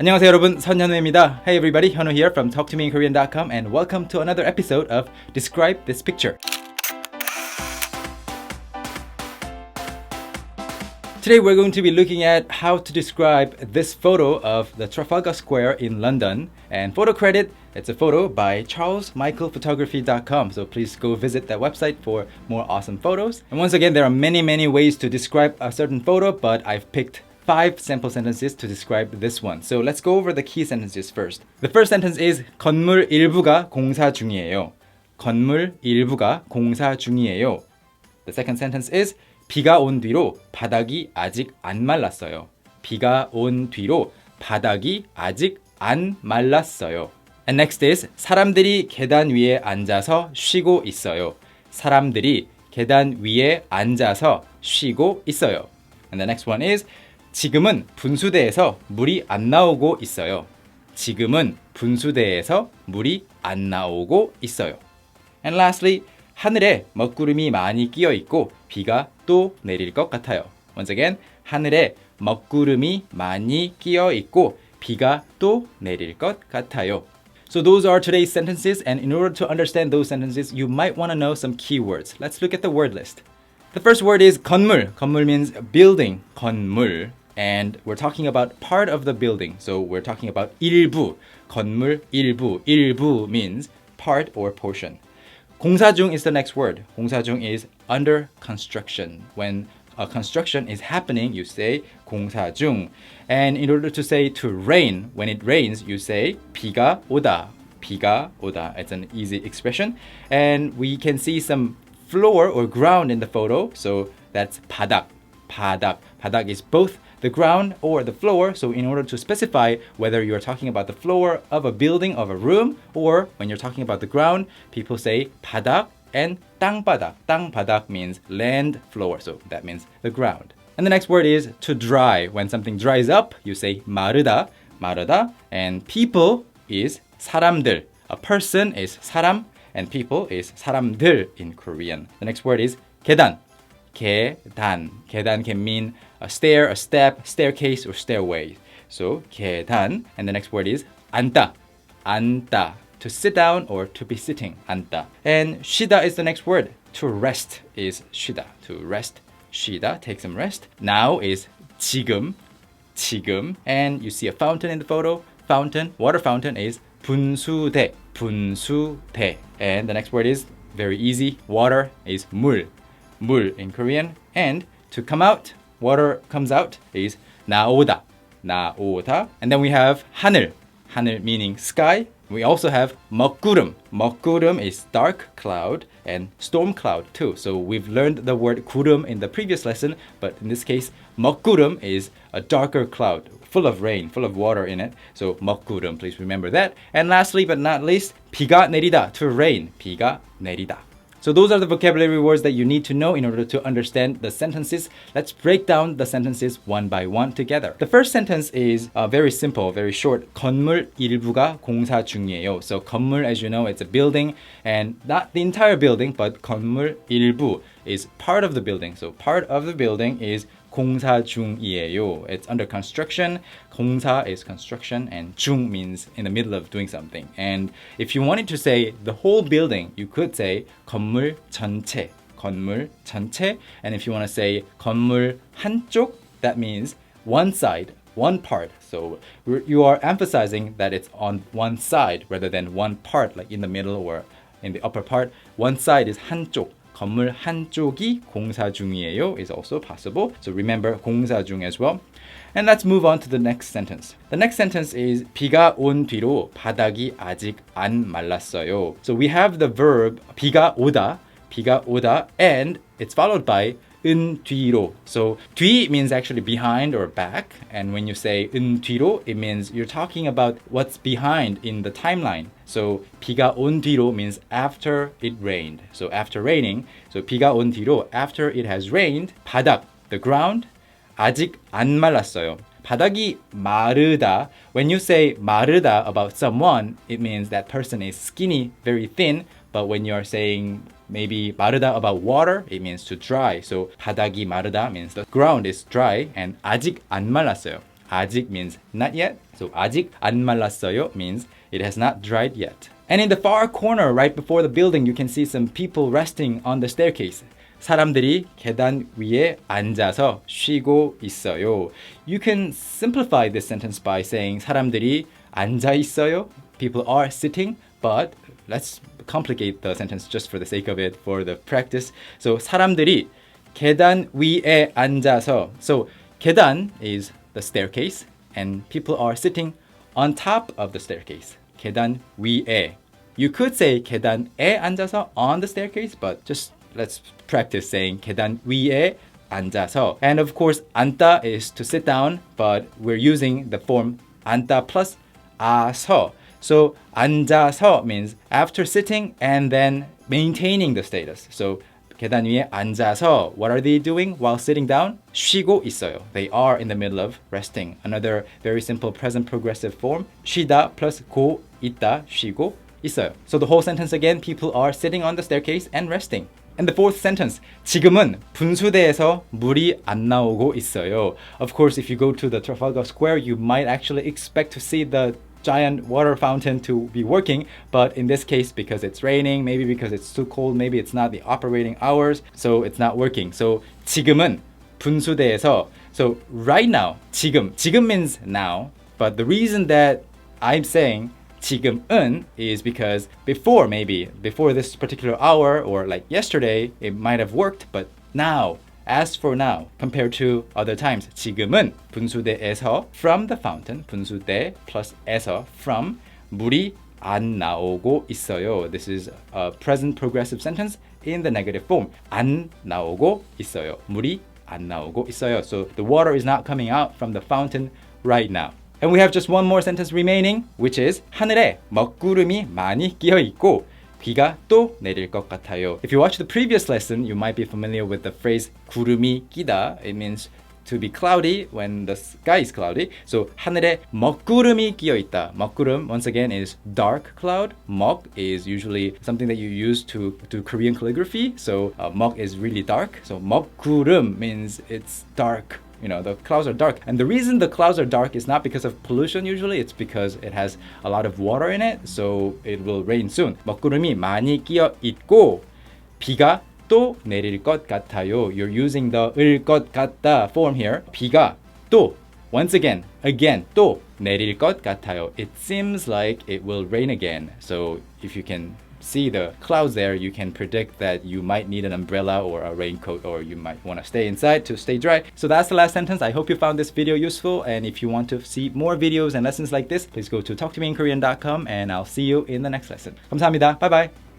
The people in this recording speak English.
안녕하세요 여러분, 선현우입니다. Hey everybody, 현우 here from talktomeinkorean.com and welcome to another episode of Describe This Picture. Today we're going to be looking at how to describe this photo of the Trafalgar Square in London. And photo credit, it's a photo by charlesmichaelphotography.com. So please go visit that website for more awesome photos. And once again, there are many ways to describe a certain photo, but I've picked 5 sample sentences to describe this one. So let's go over the key sentences first. The first sentence is 건물 일부가 공사 중이에요. 건물 일부가 공사 중이에요. The second sentence is 비가 온 뒤로 바닥이 아직 안 말랐어요. 비가 온 뒤로 바닥이 아직 안 말랐어요. And next is 사람들이 계단 위에 앉아서 쉬고 있어요. 사람들이 계단 위에 앉아서 쉬고 있어요. And the next one is 지금은 분수대에서 물이 안 나오고 있어요. 지금은 분수대에서 물이 안 나오고 있어요. And lastly, 하늘에 먹구름이 많이 끼어 있고 비가 또 내릴 것 같아요. Once again, 하늘에 먹구름이 많이 끼어 있고 비가 또 내릴 것 같아요. So those are today's sentences, and in order to understand those sentences, you might want to know some keywords. Let's look at the word list. The first word is 건물. 건물 means building. 건물. And we're talking about part of the building. So we're talking about 일부. 건물 일부. 일부 means part or portion. 공사중 is the next word. 공사중 is under construction. When a construction is happening, you say 공사중. And in order to say to rain, when it rains, you say 비가 오다. 비가 오다. It's an easy expression. And we can see some floor or ground in the photo. So that's 바닥. 바닥. 바닥 is both the ground or the floor. So in order to specify whether you're talking about the floor of a building, of a room, or when you're talking about the ground, people say 바닥 and 땅바닥. 땅바닥 means land floor. So that means the ground. And the next word is to dry. When something dries up, you say 마르다. 마르다. And people is 사람들. A person is 사람 and people is 사람들 in Korean. The next word is 계단. 계단. 계단 can mean a stair, a step, staircase, or stairway. So 계단. And the next word is 앉다. 앉다. To sit down or to be sitting. 앉다. And 쉬다 is the next word. To rest is 쉬다. To rest. 쉬다. Take some rest. Now is 지금. 지금. And you see a fountain in the photo. Fountain. Water fountain is 분수대. 분수대. And the next word is very easy. Water is 물. 물 in Korean. And to come out, water comes out is 나오다. 나오다. And then we have 하늘. 하늘 meaning sky. We also have 먹구름. 먹구름 is dark cloud and storm cloud too. So we've learned the word 구름 in the previous lesson, but in this case, 먹구름 is a darker cloud, full of rain, full of water in it. So 먹구름, please remember that. And lastly but not least, 비가 내리다, to rain. 비가 내리다. So those are the vocabulary words that you need to know in order to understand the sentences. Let's break down the sentences one by one together. The first sentence is very simple, very short. 건물 일부가 공사 중이에요. So 건물, as you know, it's a building, and not the entire building, but 건물 일부 is part of the building. So part of the building is 공사 중이에요. It's under construction. 공사 is construction, and 중 means in the middle of doing something. And if you wanted to say the whole building, you could say 건물 전체. 건물 전체. And if you want to say 건물 한쪽, that means one side, one part. So you are emphasizing that it's on one side rather than one part, like in the middle or in the upper part. One side is 한쪽. 건물 한쪽이 공사 중이에요 is also possible. So remember 공사 중 as well. And let's move on to the next sentence. The next sentence is 비가 온 뒤로 바닥이 아직 안 말랐어요. So we have the verb 비가 오다, 비가 오다, and it's followed by 은 뒤로. So 뒤 means actually behind or back, and when you say 은 뒤로, it means you're talking about what's behind in the timeline. So 비가 온 뒤로 means after it rained. So after raining, so 비가 온 뒤로, after it has rained, 바닥, the ground, 아직 안 말랐어요. 바닥이 마르다. When you say 마르다 about someone, it means that person is skinny, very thin. But when you're saying maybe 마르다 about water, it means to dry. So 바닥이 마르다 means the ground is dry, and 아직 안 말랐어요. 아직 means not yet. So 아직 안 말랐어요 means it has not dried yet. And in the far corner right before the building, you can see some people resting on the staircase. 사람들이 계단 위에 앉아서 쉬고 있어요. You can simplify this sentence by saying 사람들이 앉아 있어요. People are sitting, but let's complicate the sentence just for the sake of it, for the practice. So 사람들이 계단 위에 앉아서. So 계단 is the staircase, and people are sitting on top of the staircase. 계단 위에. You could say 계단에 앉아서 on the staircase, but just let's practice saying 계단 위에 앉아서. And of course, 앉다 is to sit down, but we're using the form 앉다 plus 아서. So 앉아서 means after sitting and then maintaining the status. So 계단 위에 앉아서, what are they doing while sitting down? 쉬고 있어요. They are in the middle of resting. Another very simple present progressive form. 쉬다 plus 고 있다, 쉬고 있어요. So the whole sentence again, people are sitting on the staircase and resting. And the fourth sentence, 지금은 분수대에서 물이 안 나오고 있어요. Of course, if you go to the Trafalgar Square, you might actually expect to see the giant water fountain to be working, but in this case, because it's raining, maybe because it's too cold, maybe it's not the operating hours, so it's not working. So 지금은 분수대에서, so right now, 지금 means now, but the reason that I'm saying 지금은 is because before this particular hour or like yesterday, it might have worked, but now, as for now, compared to other times, 지금은 분수대에서 from the fountain, 분수대 plus 에서 from 물이 안 나오고 있어요. This is a present progressive sentence in the negative form. 안 나오고 있어요. 물이 안 나오고 있어요. So the water is not coming out from the fountain right now. And we have just one more sentence remaining, which is 하늘에 먹구름이 많이 끼어 있고 비가 또 내릴 것 같아요. If you watch the previous lesson, you might be familiar with the phrase 구름이 끼다. It means to be cloudy when the sky is cloudy. So 하늘에 먹구름이 끼어 있다. 먹구름, once again, is dark cloud. 먹 is usually something that you use to do Korean calligraphy. So 먹 is really dark. So 먹구름 means it's dark. You know, the clouds are dark. And the reason the clouds are dark is not because of pollution usually, it's because it has a lot of water in it, so it will rain soon. 먹구름이 많이 끼어 있고 비가 또 내릴 것 같아요. You're using the 을 것 같다 form here. 비가 또, once again, 또 내릴 것 같아요. It seems like it will rain again. So if you can see the clouds there, you can predict that you might need an umbrella or a raincoat, or you might want to stay inside to stay dry. So that's the last sentence. I hope you found this video useful, and if you want to see more videos and lessons like this, please go to talktomeinkorean.com, and I'll see you in the next lesson. 감사합니다. Bye bye.